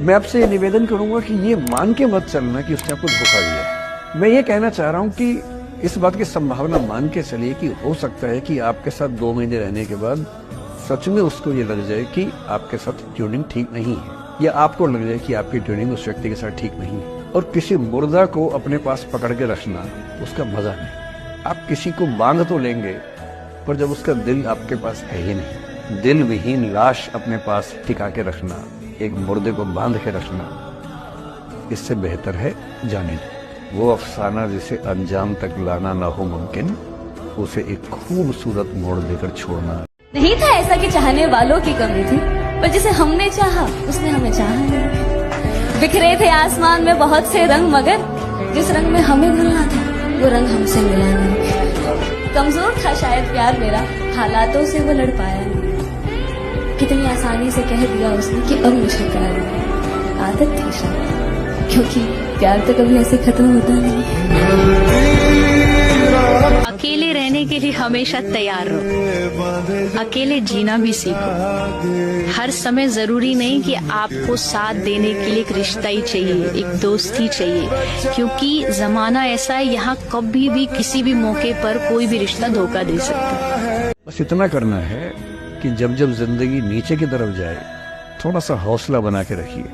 मैं आपसे ये निवेदन करूंगा कि ये मान के मत चलना कि उसने आपको धोखा दिया है। मैं ये कहना चाह रहा हूं कि इस बात की संभावना मान के चलिए कि हो सकता है कि आपके साथ 2 महीने रहने के बाद सच में उसको ये लग जाए कि आपके साथ ट्यूनिंग ठीक नहीं है, या आपको लग जाए कि आपकी ट्यूनिंग उस व्यक्ति के साथ ठीक नहीं है। और किसी मुर्दा को अपने पास पकड़ के रखना उसका मजा नहीं। आप किसी को मांग तो लेंगे, पर जब उसका दिल आपके पास है ही नहीं, दिल विहीन लाश अपने पास टिका के रखना, एक मुर्दे को बांध के रखना, इससे बेहतर है जाने दो। वो अफसाना जिसे अंजाम तक लाना ना हो मुमकिन, उसे एक खूबसूरत मोड़ देकर छोड़ना। नहीं था ऐसा कि चाहने वालों की कमी थी, पर जिसे हमने चाहा उसने हमें चाहा नहीं। बिखरे थे आसमान में बहुत से रंग, मगर जिस रंग में हमें मिलना था वो रंग हमसे मिला नहीं। कमजोर था शायद प्यार मेरा, हालातों से वो लड़ पाया नहीं। कितनी आसानी से कह दिया उसने कि अब मुझे प्यार नहीं। आदत थी शायद, क्योंकि प्यार तो कभी ऐसे खत्म होता नहीं। अकेले रहने के लिए हमेशा तैयार रहो, अकेले जीना भी सीखो। हर समय जरूरी नहीं कि आपको साथ देने के लिए एक रिश्ता ही चाहिए, एक दोस्ती चाहिए, क्योंकि जमाना ऐसा है, यहाँ कभी भी किसी भी मौके पर कोई भी रिश्ता धोखा दे सकता है। बस इतना करना है कि जब जब जिंदगी नीचे की तरफ जाए, थोड़ा सा हौसला बना के रखिए।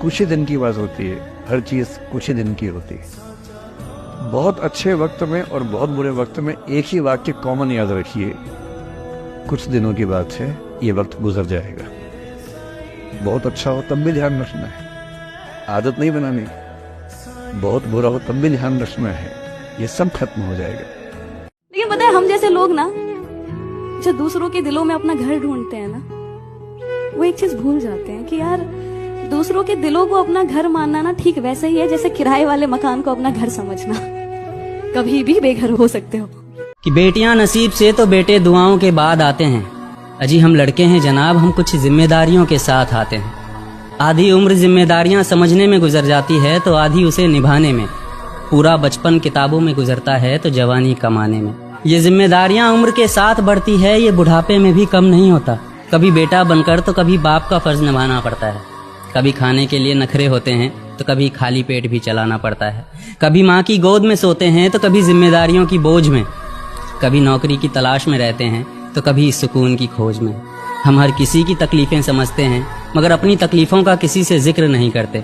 कुछ ही दिन की बात होती है, हर चीज कुछ ही दिन की होती है। बहुत अच्छे वक्त में और बहुत बुरे वक्त में एक ही वाक्य कॉमन याद रखिए, कुछ दिनों की बात है, ये वक्त गुजर जाएगा। बहुत अच्छा हो तब भी ध्यान रखना है, आदत नहीं बनानी। बहुत बुरा हो तब भी ध्यान रखना है, ये सब खत्म हो जाएगा। लेकिन पता है, हम जैसे लोग ना जो दूसरों के दिलों में अपना घर ढूंढते हैं ना, वो एक चीज भूल जाते हैं कि यार दूसरों के दिलों को अपना घर मानना ना ठीक वैसे ही है जैसे किराए वाले मकान को अपना घर समझना। कभी भी बेघर हो सकते हो। कि बेटियां नसीब से तो बेटे दुआओं के बाद आते हैं। अजी हम लड़के हैं जनाब, हम कुछ जिम्मेदारियों के साथ आते हैं। आधी उम्र जिम्मेदारियां समझने में गुजर जाती है तो आधी उसे निभाने में। पूरा बचपन किताबों में गुजरता है तो जवानी कमाने में। ये जिम्मेदारियां उम्र के साथ बढ़ती है, ये बुढ़ापे में भी कम नहीं होता। कभी बेटा बनकर तो कभी बाप का फर्ज निभाना पड़ता है। कभी खाने के लिए नखरे होते हैं तो कभी खाली पेट भी चलाना पड़ता है। कभी माँ की गोद में सोते हैं तो कभी जिम्मेदारियों की बोझ में। कभी नौकरी की तलाश में रहते हैं तो कभी सुकून की खोज में। हम हर किसी की तकलीफें समझते हैं, मगर अपनी तकलीफों का किसी से जिक्र नहीं करते।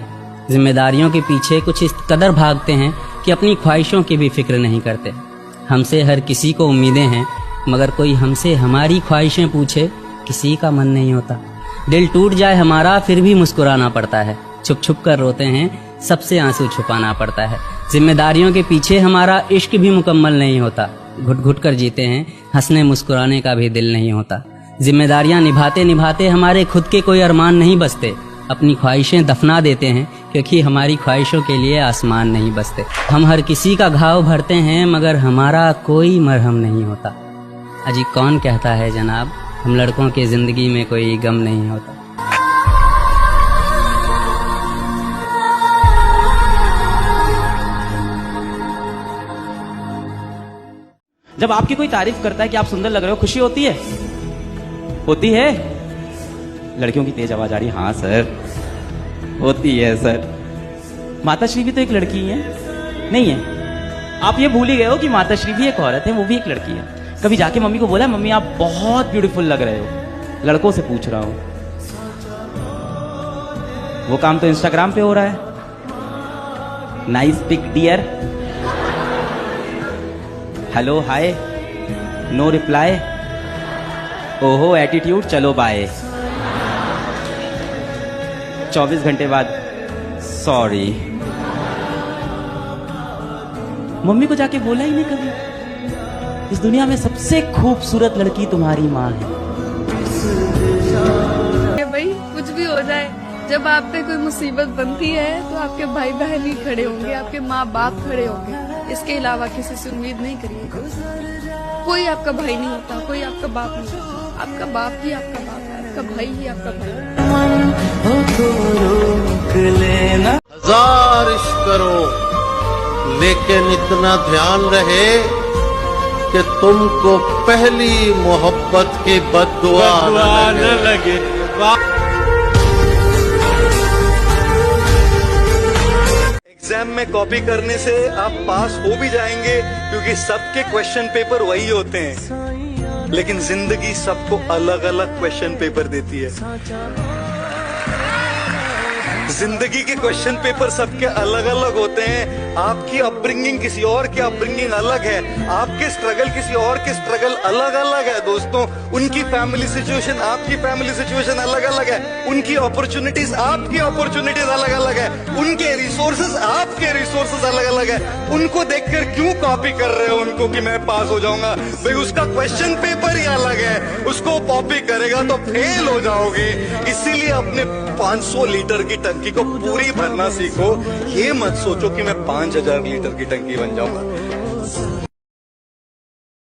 जिम्मेदारियों के पीछे कुछ इस कदर भागते हैं कि अपनी ख्वाहिशों की भी फिक्र नहीं करते। हमसे हर किसी को उम्मीदें हैं, मगर कोई हमसे हमारी ख्वाहिशें पूछे किसी का मन नहीं होता। दिल टूट जाए हमारा फिर भी मुस्कुराना पड़ता है। छुप छुप कर रोते हैं, सबसे आंसू छुपाना पड़ता है। जिम्मेदारियों के पीछे हमारा इश्क भी मुकम्मल नहीं होता। घुट घुट कर जीते हैं, हंसने मुस्कुराने का भी दिल नहीं होता। जिम्मेदारियां निभाते निभाते हमारे खुद के कोई अरमान नहीं बसते। अपनी ख्वाहिशें दफना देते हैं, क्योंकि हमारी ख्वाहिशों के लिए आसमान नहीं बसते। हम हर किसी का घाव भरते हैं, मगर हमारा कोई मरहम नहीं होता। अजी कौन कहता है जनाब, हम लड़कों की जिंदगी में कोई गम नहीं होता। जब आपकी कोई तारीफ करता है कि आप सुंदर लग रहे हो, खुशी होती है? होती है? लड़कियों की तेज आवाज आ रही है। हाँ सर, होती है सर। माताश्री भी तो एक लड़की है, नहीं है? आप ये भूल ही गए हो कि माताश्री भी एक औरत है, वो भी एक लड़की है। कभी जाके मम्मी को बोला, मम्मी आप बहुत ब्यूटीफुल लग रहे हो? लड़कों से पूछ रहा हूं। वो काम तो इंस्टाग्राम पे हो रहा है। Nice pic dear, hello hi, no reply, ओहो एटीट्यूड, चलो बाय। 24 घंटे बाद सॉरी। मम्मी को जाके बोला ही नहीं कभी, इस दुनिया में सबसे खूबसूरत लड़की तुम्हारी माँ है। भाई कुछ भी हो जाए, जब आप पे कोई मुसीबत बनती है तो आपके भाई बहन ही खड़े होंगे, आपके माँ बाप खड़े होंगे। इसके अलावा किसी से उम्मीद नहीं करिएगा। कोई आपका भाई नहीं होता, कोई आपका बाप नहीं होता। आपका बाप ही आपका बाप है, आपका भाई ही आपका भाई। हजार इश्क करो, लेकिन इतना ध्यान रहे कि तुमको पहली मोहब्बत की बद्दुआ न लगे। एग्जाम में कॉपी करने से आप पास हो भी जाएंगे, क्योंकि सबके क्वेश्चन पेपर वही होते हैं, लेकिन जिंदगी सबको अलग अलग क्वेश्चन पेपर देती है। जिंदगी के क्वेश्चन पेपर सबके अलग अलग होते हैं। आपकी अपब्रिंगिंग किसी और की अपब्रिंगिंग अलग है, आपके स्ट्रगल किसी और के स्ट्रगल अलग अलग है दोस्तों। उनकी फैमिली सिचुएशन आपकी फैमिली सिचुएशन अलग अलग है, उनकी अपॉर्चुनिटीज आपकी अपॉर्चुनिटीज अलग अलग है, उनके रिसोर्सेज आपके रिसोर्सेज अलग अलग है। उनको देखकर क्यों कॉपी कर रहे हो उनको कि मैं पास हो जाऊंगा? भाई उसका क्वेश्चन पेपर ही अलग है, उसको कॉपी करेगा तो फेल हो जाओगे। इसीलिए अपने 500 लीटर की टंकी को पूरी भरना सीखो। ये मत सोचो कि मैं 5000 लीटर की टंकी बन जाऊंगा।